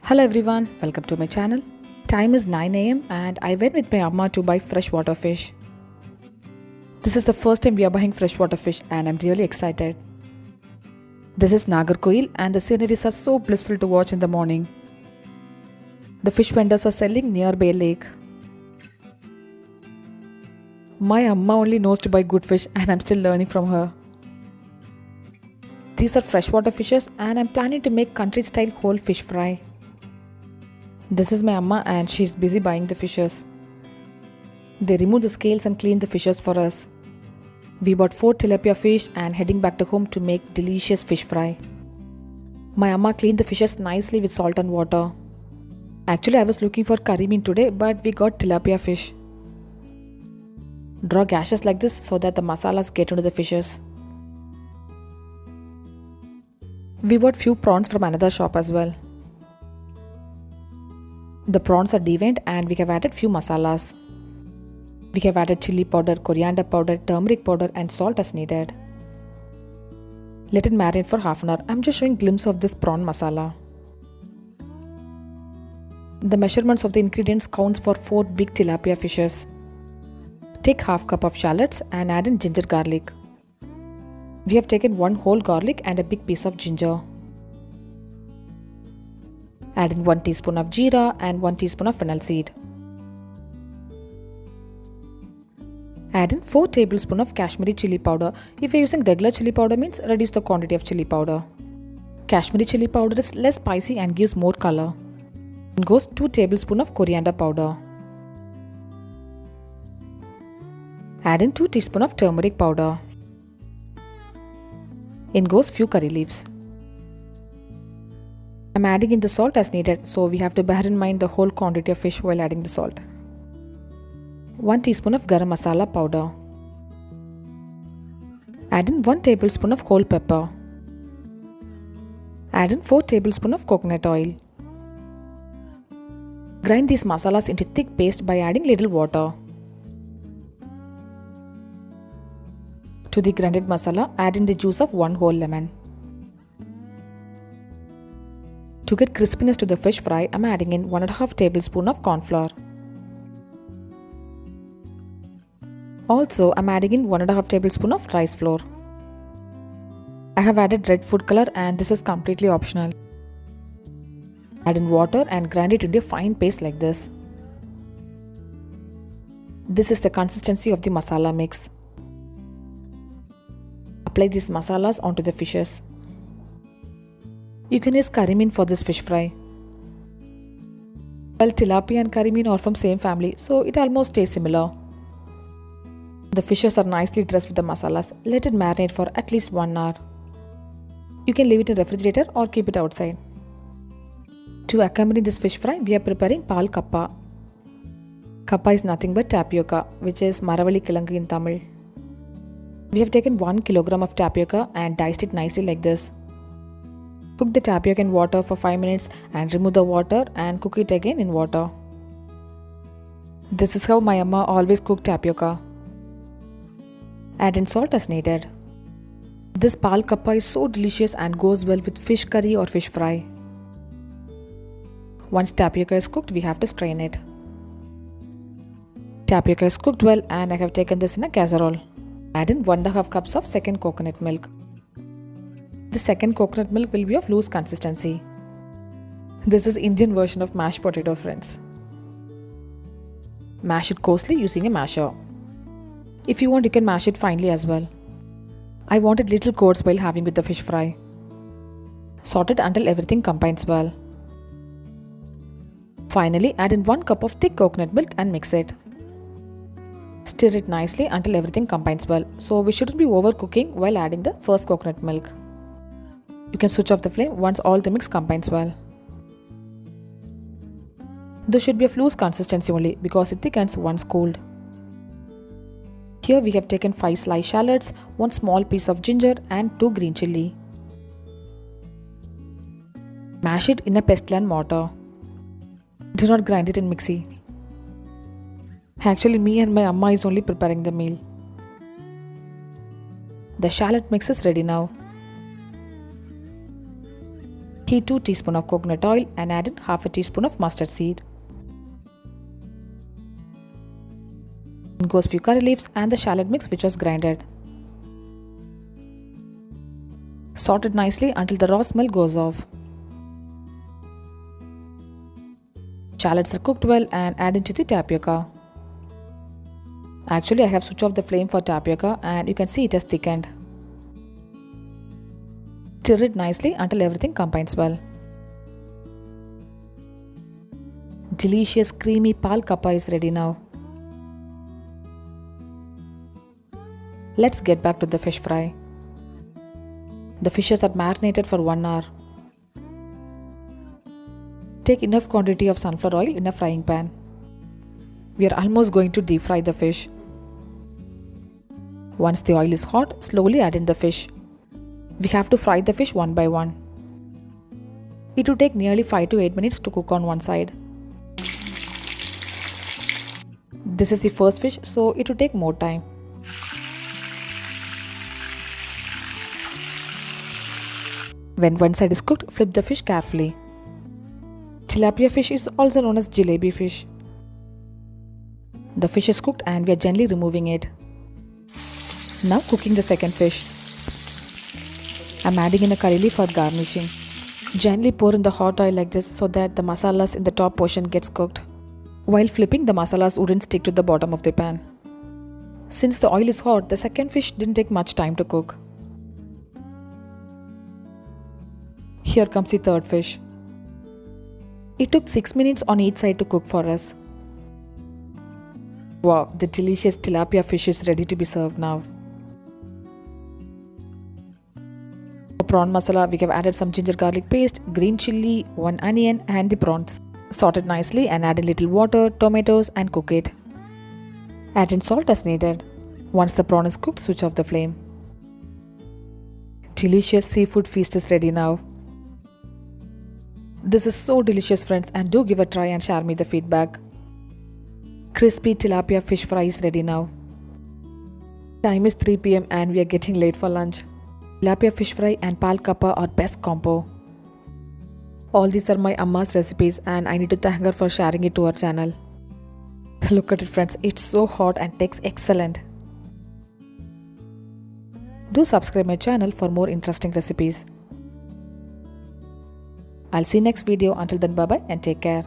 Hello everyone, welcome to my channel. Time is 9 am and I went with my amma to buy freshwater fish. This is the first time we are buying freshwater fish and I'm really excited. This is Nagarkoil and the sceneries are so blissful to watch in the morning. The fish vendors are selling near Bay Lake. My amma only knows to buy good fish and I'm still learning from her. These are freshwater fishes and I'm planning to make country style whole fish fry. This is my amma and she's busy buying the fishes. They remove the scales and clean the fishes for us. We bought 4 tilapia fish and heading back to home to make delicious fish fry. My amma cleaned the fishes nicely with salt and water. Actually I was looking for curry mean today but we got tilapia fish. Draw gashes like this so that the masalas get into the fishes. We bought few prawns from another shop as well. The prawns are deveined and we have added few masalas. We have added chili powder, coriander powder, turmeric powder and salt as needed. Let it marinate for half an hour. I'm just showing glimpse of this prawn masala. The measurements of the ingredients counts for 4 big tilapia fishes. Take half cup of shallots and add in ginger garlic. We have taken 1 whole garlic and a big piece of ginger. Add in 1 teaspoon of jeera and 1 teaspoon of fennel seed. Add in 4 tablespoons of Kashmiri chili powder. If you are using regular chili powder means reduce the quantity of chili powder. Kashmiri chili powder is less spicy and gives more color. In goes 2 tablespoons of coriander powder. Add in 2 teaspoons of turmeric powder. In goes few curry leaves. I'm adding in the salt as needed, so we have to bear in mind the whole quantity of fish while adding the salt. 1 teaspoon of garam masala powder. Add in 1 tablespoon of whole pepper. Add in 4 tablespoons of coconut oil. Grind these masalas into thick paste by adding little water. To the grinded masala, add in the juice of 1 whole lemon. To get crispiness to the fish fry, I am adding in 1.5 tablespoon of corn flour. Also, I am adding in 1.5 tablespoon of rice flour. I have added red food color and this is completely optional. Add in water and grind it into a fine paste like this. This is the consistency of the masala mix. Apply these masalas onto the fishes. You can use curry mean for this fish fry. Well, tilapia and curry mean are from same family, so it almost tastes similar. The fishes are nicely dressed with the masalas. Let it marinate for at least 1 hour. You can leave it in the refrigerator or keep it outside. To accompany this fish fry, we are preparing Paal kappa. Kappa is nothing but tapioca, which is Maravali Kilangu in Tamil. We have taken 1 kilogram of tapioca and diced it nicely like this. Cook the tapioca in water for 5 minutes and remove the water and cook it again in water. This is how my amma always cooked tapioca. Add in salt as needed. This Paal kappa is so delicious and goes well with fish curry or fish fry. Once tapioca is cooked, we have to strain it. Tapioca is cooked well and I have taken this in a casserole. Add in 1.5 cups of second coconut milk. The second coconut milk will be of loose consistency. This is Indian version of mashed potato, friends. Mash it coarsely using a masher. If you want, you can mash it finely as well. I wanted little coats while having with the fish fry. Sort it until everything combines well. Finally, add in 1 cup of thick coconut milk and mix it. Stir it nicely until everything combines well. So we shouldn't be overcooking while adding the first coconut milk. You can switch off the flame once all the mix combines well. This should be of loose consistency only because it thickens once cooled. Here we have taken 5 sliced shallots, 1 small piece of ginger and 2 green chilli. Mash it in a pestle and mortar. Do not grind it in mixie. Actually, me and my amma is only preparing the meal. The shallot mix is ready now. Heat 2 teaspoons of coconut oil and add in half a teaspoon of mustard seed. In goes few curry leaves and the shallot mix which was grinded. Salt it nicely until the raw smell goes off. Shallots are cooked well and add into the tapioca. Actually, I have switched off the flame for tapioca and you can see it has thickened. Stir it nicely until everything combines well. Delicious creamy Paal kappa is ready now. Let's get back to the fish fry. The fishes are marinated for 1 hour. Take enough quantity of sunflower oil in a frying pan. We are almost going to deep fry the fish. Once the oil is hot, slowly add in the fish. We have to fry the fish one by one. It will take nearly 5 to 8 minutes to cook on one side. This is the first fish, so it will take more time. When one side is cooked, flip the fish carefully. Tilapia fish is also known as jalebi fish. The fish is cooked and we are gently removing it. Now cooking the second fish. I'm adding in a curry leaf for garnishing. Gently pour in the hot oil like this so that the masalas in the top portion gets cooked. While flipping, the masalas wouldn't stick to the bottom of the pan. Since the oil is hot, the second fish didn't take much time to cook. Here comes the third fish. It took 6 minutes on each side to cook for us. Wow, the delicious tilapia fish is ready to be served now. For prawn masala, we have added some ginger garlic paste, green chilli, 1 onion and the prawns. Sort it nicely and add a little water, tomatoes and cook it. Add in salt as needed. Once the prawn is cooked, switch off the flame. Delicious seafood feast is ready now. This is so delicious friends, and do give a try and share me the feedback. Crispy tilapia fish fry is ready now. Time is 3 PM and we are getting late for lunch. Tilapia fish fry and Paal kappa are best combo. All these are my Amma's recipes and I need to thank her for sharing it to our channel. Look at it friends, it's so hot and tastes excellent. Do subscribe my channel for more interesting recipes. I'll see you next video. Until then, bye bye and take care.